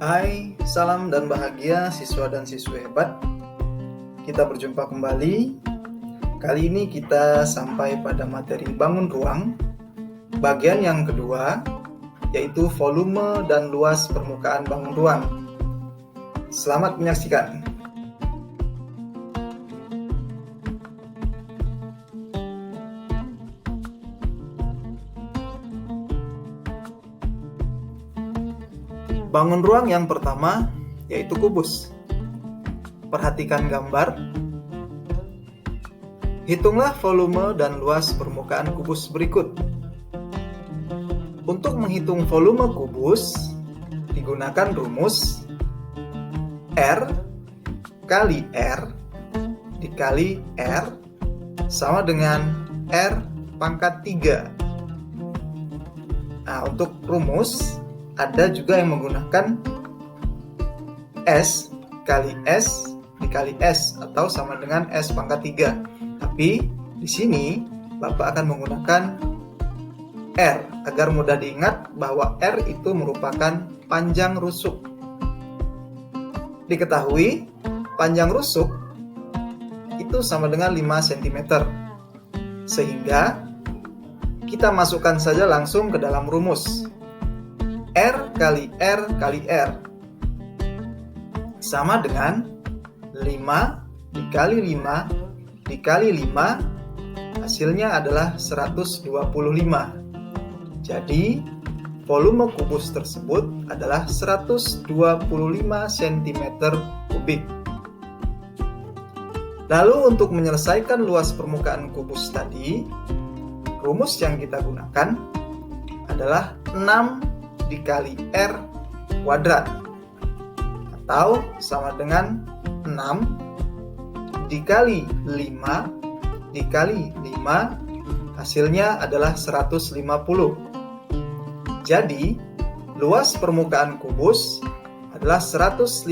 Hai, salam dan bahagia siswa dan siswi hebat. Kita berjumpa kembali. Kali ini kita sampai pada materi bangun ruang, bagian yang kedua, yaitu volume dan luas permukaan bangun ruang. Selamat menyaksikan. Bangun ruang yang pertama yaitu kubus. Perhatikan gambar. Hitunglah volume dan luas permukaan kubus berikut. Untuk menghitung volume kubus, digunakan rumus R kali R dikali R sama dengan R pangkat 3. Nah, untuk rumus ada juga yang menggunakan S kali S dikali S atau sama dengan S pangkat 3. Tapi di sini Bapak akan menggunakan R agar mudah diingat bahwa R itu merupakan panjang rusuk. Diketahui panjang rusuk itu sama dengan 5 cm. Sehingga kita masukkan saja langsung ke dalam rumus. R kali R kali R sama dengan 5 dikali 5 dikali 5, hasilnya adalah 125. Jadi volume kubus tersebut adalah 125 cm kubik. Lalu untuk menyelesaikan luas permukaan kubus tadi, rumus yang kita gunakan adalah 6 dikali R kuadrat atau sama dengan 6 dikali 5 dikali 5, hasilnya adalah 150. Jadi luas permukaan kubus adalah 150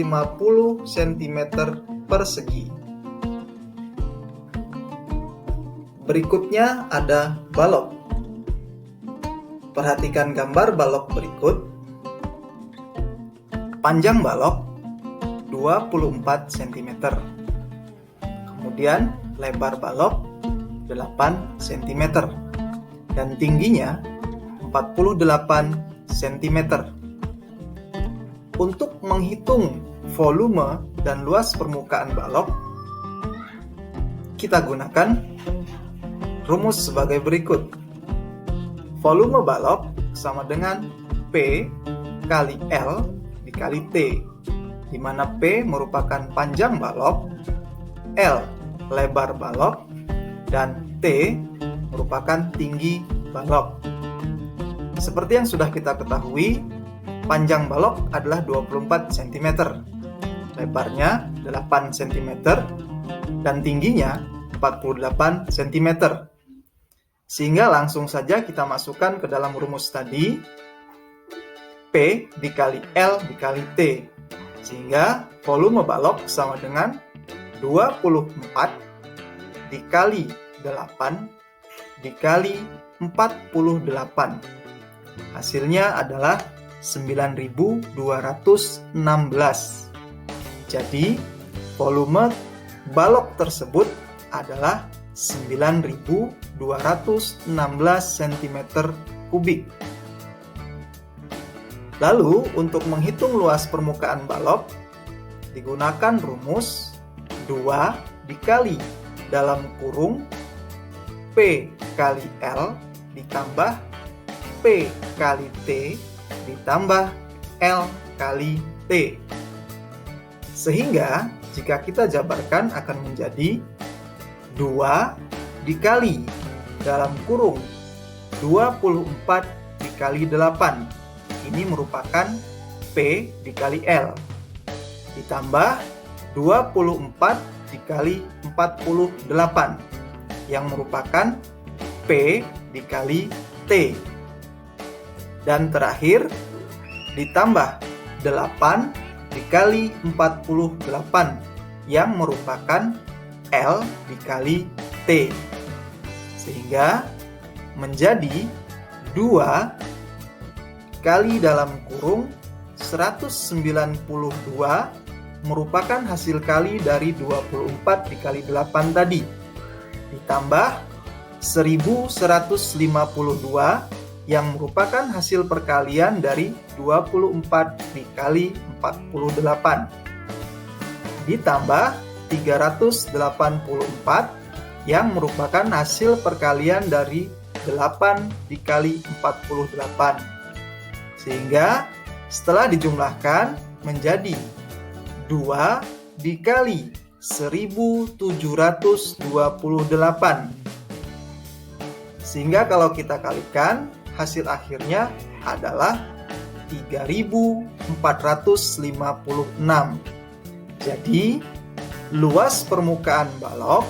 cm persegi. Berikutnya ada balok. Perhatikan gambar balok berikut. Panjang balok 24 cm. Kemudian lebar balok 8 cm. Dan tingginya 48 cm. Untuk menghitung volume dan luas permukaan balok, kita gunakan rumus sebagai berikut. Volume balok sama dengan P kali L dikali T, di mana P merupakan panjang balok, L lebar balok, dan T merupakan tinggi balok. Seperti yang sudah kita ketahui, panjang balok adalah 24 cm, lebarnya 8 cm, dan tingginya 48 cm. Sehingga langsung saja kita masukkan ke dalam rumus tadi, P dikali L dikali T. Sehingga volume balok sama dengan 24 dikali 8 dikali 48. Hasilnya adalah 9.216. Jadi volume balok tersebut adalah 9.216 cm kubik. Lalu untuk menghitung luas permukaan balok, digunakan rumus 2 dikali dalam kurung P kali L ditambah P kali T ditambah L kali T. Sehingga jika kita jabarkan akan menjadi 2 dikali dalam kurung 24 dikali 8. Ini merupakan P dikali L. Ditambah 24 dikali 48 yang merupakan P dikali T. Dan terakhir ditambah 8 dikali 48 yang merupakan L dikali T, sehingga menjadi 2 kali dalam kurung 192 merupakan hasil kali dari 24 dikali 8 tadi. Ditambah 1152 yang merupakan hasil perkalian dari 24 dikali 48. Ditambah 384 yang merupakan hasil perkalian dari 8 dikali 48. Sehingga setelah dijumlahkan menjadi 2 dikali 1728. Sehingga kalau kita kalikan, hasil akhirnya adalah 3456. Jadi, luas permukaan balok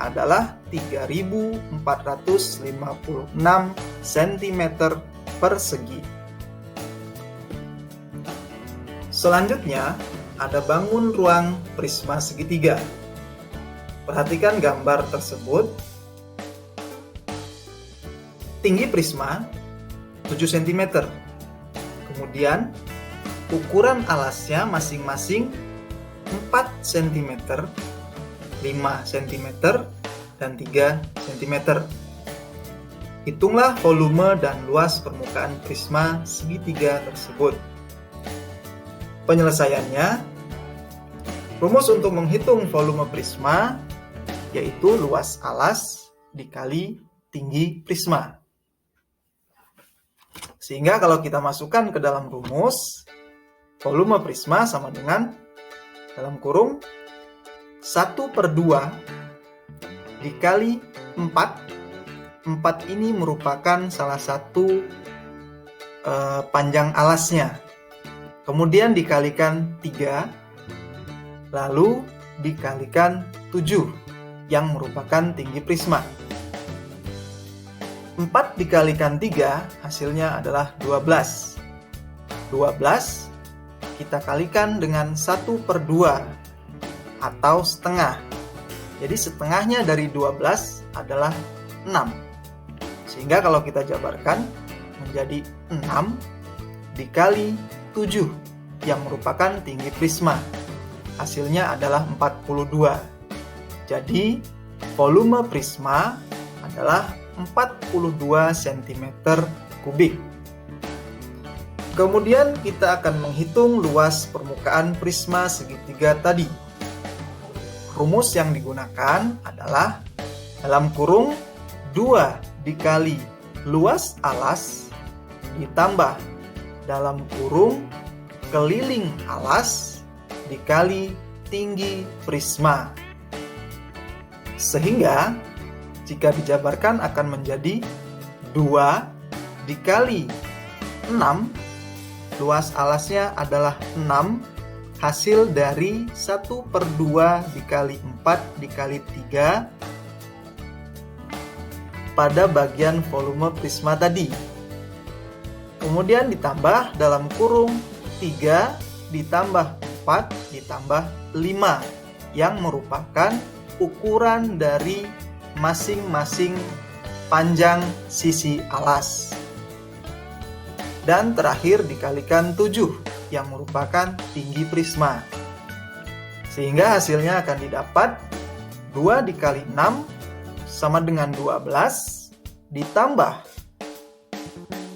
adalah 3456 cm persegi. Selanjutnya, ada bangun ruang prisma segitiga. Perhatikan gambar tersebut. Tinggi prisma 7 cm. Kemudian ukuran alasnya masing-masing 4 cm, 5 cm, dan 3 cm. Hitunglah volume dan luas permukaan prisma segitiga tersebut. Penyelesaiannya, rumus untuk menghitung volume prisma yaitu luas alas dikali tinggi prisma. Sehingga kalau kita masukkan ke dalam rumus, volume prisma sama dengan dalam kurung 1/2 dikali 4. 4 ini merupakan salah satu panjang alasnya. Kemudian dikalikan 3, lalu dikalikan 7 yang merupakan tinggi prisma. 4 dikalikan 3 hasilnya adalah 12. 12 kita kalikan dengan 1/2 atau setengah. Jadi setengahnya dari 12 adalah 6. Sehingga kalau kita jabarkan menjadi 6 dikali 7 yang merupakan tinggi prisma. Hasilnya adalah 42. Jadi volume prisma adalah 42 cm kubik. Kemudian kita akan menghitung luas permukaan prisma segitiga tadi. Rumus yang digunakan adalah dalam kurung 2 dikali luas alas ditambah dalam kurung keliling alas dikali tinggi prisma. Sehingga jika dijabarkan akan menjadi 2 dikali 6, luas alasnya adalah 6, hasil dari 1/2 dikali 4 dikali 3 pada bagian volume prisma tadi. Kemudian ditambah dalam kurung 3 ditambah 4 ditambah 5 yang merupakan ukuran dari masing-masing panjang sisi alas. Dan terakhir dikalikan 7 yang merupakan tinggi prisma. Sehingga hasilnya akan didapat 2 dikali 6 sama dengan 12 ditambah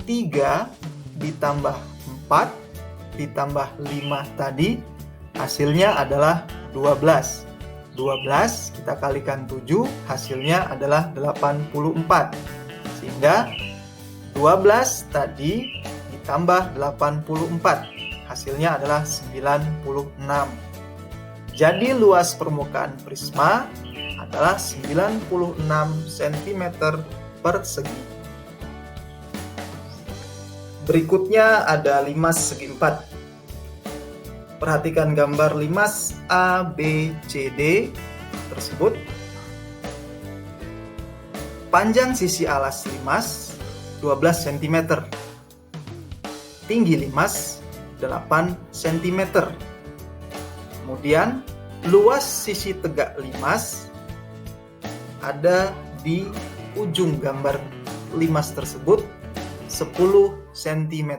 3 ditambah 4 ditambah 5 tadi, hasilnya adalah 12. 12 kita kalikan 7, hasilnya adalah 84. Sehingga 12 tadi ditambah 84, hasilnya adalah 96. Jadi luas permukaan prisma adalah 96 cm persegi. Berikutnya ada limas segi 4. Perhatikan gambar limas ABCD tersebut. Panjang sisi alas limas 12 cm. Tinggi limas 8 cm. Kemudian luas sisi tegak limas ada di ujung gambar limas tersebut 10 cm.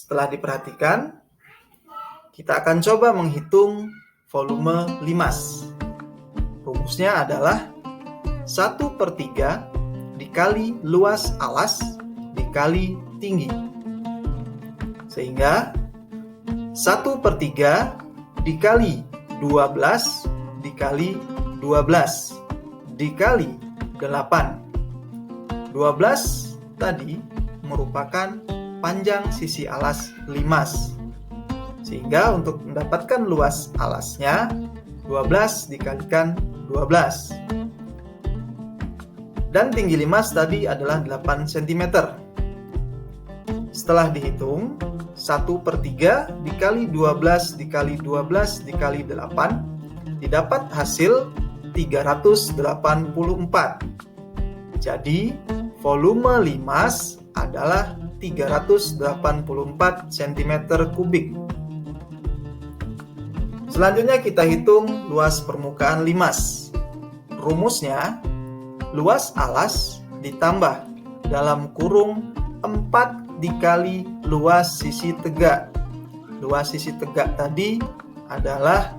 Setelah diperhatikan, kita akan coba menghitung volume limas. Rumusnya adalah 1/3 dikali luas alas dikali tinggi. Sehingga 1/3 dikali 12 dikali 12 dikali 8. 12 tadi merupakan panjang sisi alas limas. Sehingga untuk mendapatkan luas alasnya, 12 dikalikan 12. Dan tinggi limas tadi adalah 8 cm. Setelah dihitung, 1/3 dikali 12 dikali 12 dikali 8, didapat hasil 384. Jadi, volume limas adalah 384 cm3. Selanjutnya kita hitung luas permukaan limas. Rumusnya, luas alas ditambah dalam kurung 4 dikali luas sisi tegak. Luas sisi tegak tadi adalah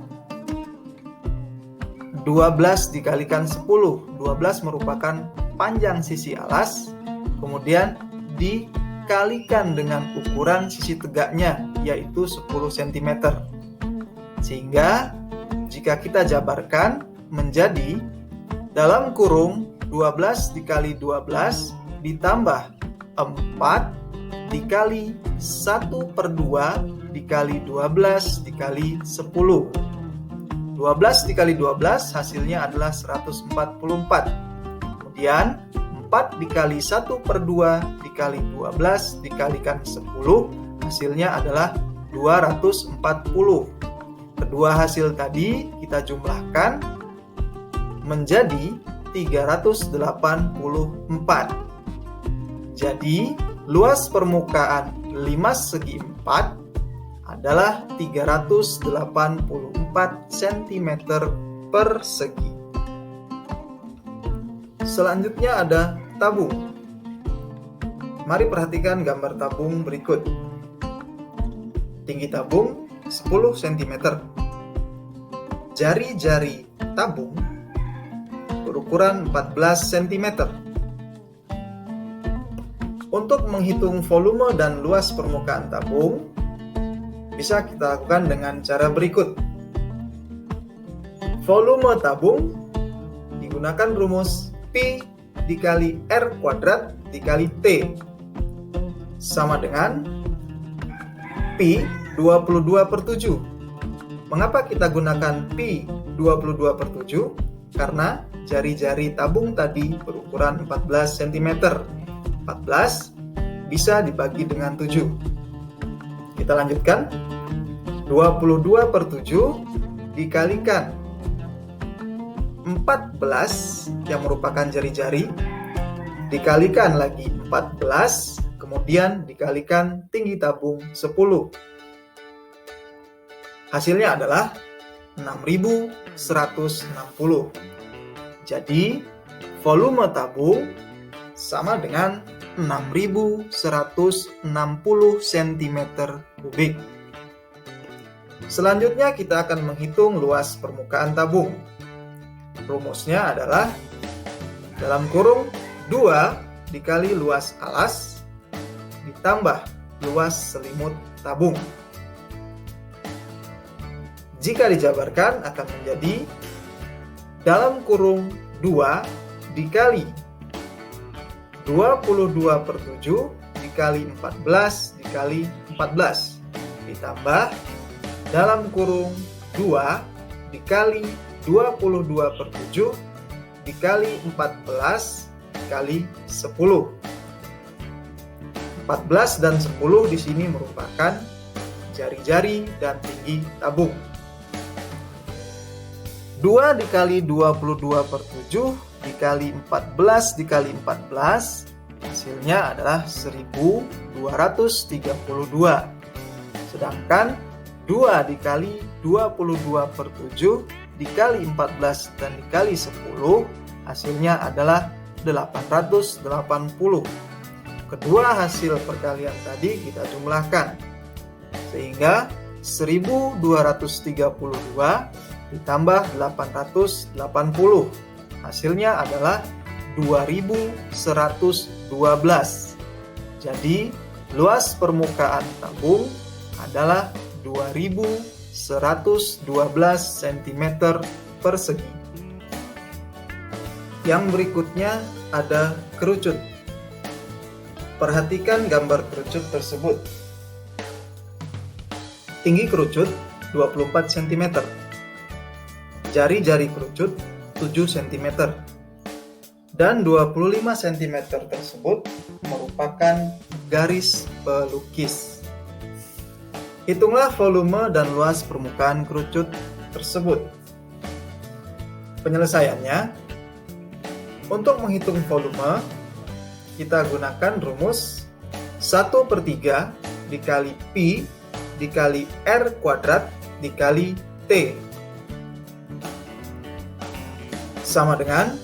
12 dikalikan 10. 12 merupakan panjang sisi alas, kemudian dikalikan dengan ukuran sisi tegaknya, yaitu 10 cm. Sehingga jika kita jabarkan menjadi dalam kurung 12 dikali 12 ditambah 4 dikali 1/2 dikali 12 dikali 10. 12 dikali 12 hasilnya adalah 144. Kemudian 4 dikali 1/2 dikali 12 dikalikan 10 hasilnya adalah 240. Kedua hasil tadi kita jumlahkan menjadi 384. Jadi luas permukaan limas segi 4 adalah 384 cm persegi. Selanjutnya ada tabung. Mari perhatikan gambar tabung berikut. Tinggi tabung 10 cm. Jari-jari tabung berukuran 14 cm. Untuk menghitung volume dan luas permukaan tabung, bisa kita lakukan dengan cara berikut. Volume tabung digunakan rumus Pi dikali R kuadrat dikali T sama dengan Pi 22/7. Mengapa kita gunakan Pi 22/7? Karena jari-jari tabung tadi berukuran 14 cm. 14 bisa dibagi dengan 7. Kita lanjutkan. 22/7 dikalikan 14 yang merupakan jari-jari, dikalikan lagi 14, kemudian dikalikan tinggi tabung 10. Hasilnya adalah 6160. Jadi, volume tabung sama dengan 6160 cm3. Selanjutnya kita akan menghitung luas permukaan tabung. Rumusnya adalah dalam kurung 2 dikali luas alas ditambah luas selimut tabung. Jika dijabarkan akan menjadi dalam kurung 2 dikali 22/7 dikali 14 dikali 14 ditambah dalam kurung 2 dikali 22/7 dikali 14 dikali 10. 14 dan 10 di sini merupakan jari-jari dan tinggi tabung. 2 dikali 22/7 dikali 14 dikali 14 hasilnya adalah 1232. Sedangkan 2 dikali 22/7 dikali 14 dan dikali 10 hasilnya adalah 880. Kedua hasil perkalian tadi kita jumlahkan. sehingga 1232 ditambah 880. Hasilnya adalah 2112. Jadi luas permukaan tabung adalah 2112 cm persegi. Yang berikutnya ada kerucut. Perhatikan gambar kerucut tersebut. Tinggi kerucut 24 cm. Jari-jari kerucut 7 cm. Dan 25 cm tersebut merupakan garis pelukis. Hitunglah volume dan luas permukaan kerucut tersebut. Penyelesaiannya, untuk menghitung volume, kita gunakan rumus 1/3 dikali Pi dikali R kuadrat dikali T. Sama dengan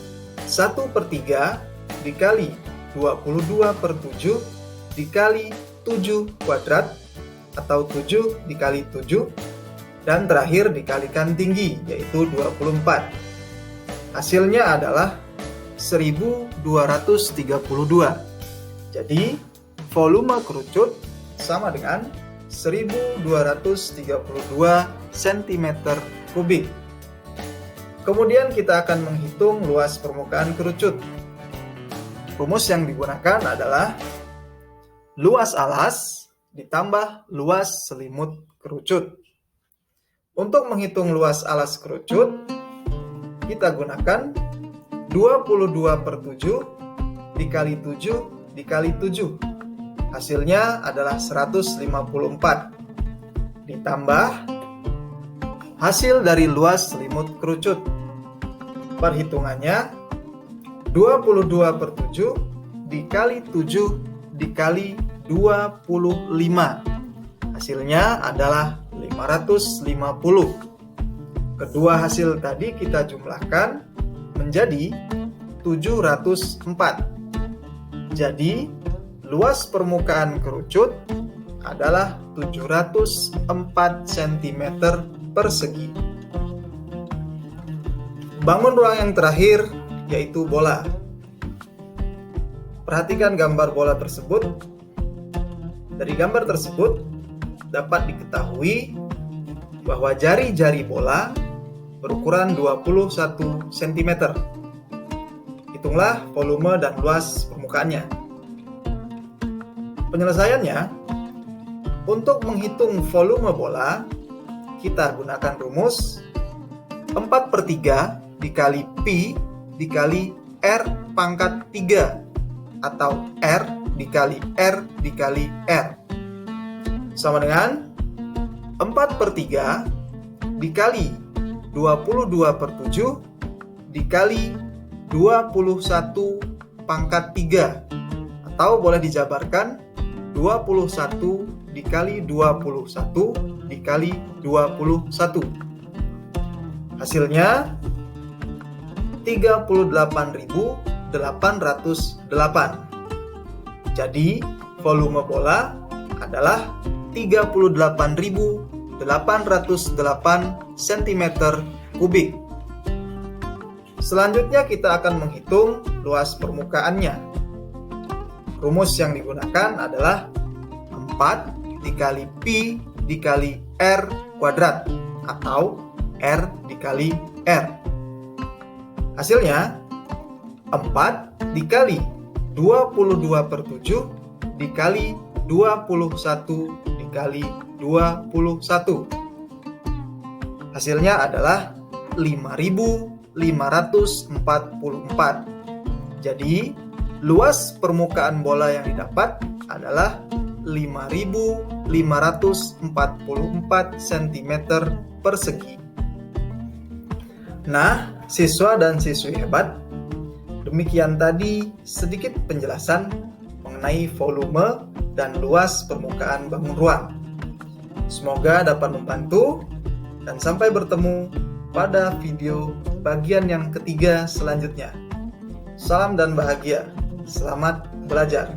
1/3 dikali 22/7 dikali 7 kuadrat atau 7 dikali 7, dan terakhir dikalikan tinggi yaitu 24. Hasilnya adalah 1232. Jadi volume kerucut sama dengan 1232 cm kubik. Kemudian kita akan menghitung luas permukaan kerucut. Rumus yang digunakan adalah luas alas ditambah luas selimut kerucut. Untuk menghitung luas alas kerucut, kita gunakan 22/7 dikali 7 dikali 7. Hasilnya adalah 154. Ditambah hasil dari luas selimut kerucut. Perhitungannya 22/7 dikali 7 dikali 25. Hasilnya adalah 550. Kedua hasil tadi kita jumlahkan menjadi 704. Jadi luas permukaan kerucut adalah 704 cm persegi. Bangun ruang yang terakhir yaitu bola. Perhatikan gambar bola tersebut. Dari gambar tersebut dapat diketahui bahwa jari-jari bola berukuran 21 cm. Hitunglah volume dan luas permukaannya. Penyelesaiannya, untuk menghitung volume bola, kita gunakan rumus 4/3 dikali Pi dikali R pangkat 3 atau R dikali R dikali R. Sama dengan 4/3 dikali 22/7 dikali 21 pangkat 3, atau boleh dijabarkan 21 dikali 21 dikali 21. Hasilnya 38.808. Jadi volume bola adalah 38.808 cm kubik. Selanjutnya kita akan menghitung luas permukaannya. Rumus yang digunakan adalah 4 dikali Pi dikali R kuadrat atau R dikali R. Hasilnya 4 dikali 22/7 dikali 21 dikali 21. Hasilnya adalah 5.544. Jadi luas permukaan bola yang didapat adalah 5.544 cm persegi. Nah, siswa dan siswi hebat, demikian tadi sedikit penjelasan mengenai volume dan luas permukaan bangun ruang. Semoga dapat membantu, dan sampai bertemu pada video bagian yang ketiga selanjutnya. Salam dan bahagia. Selamat belajar.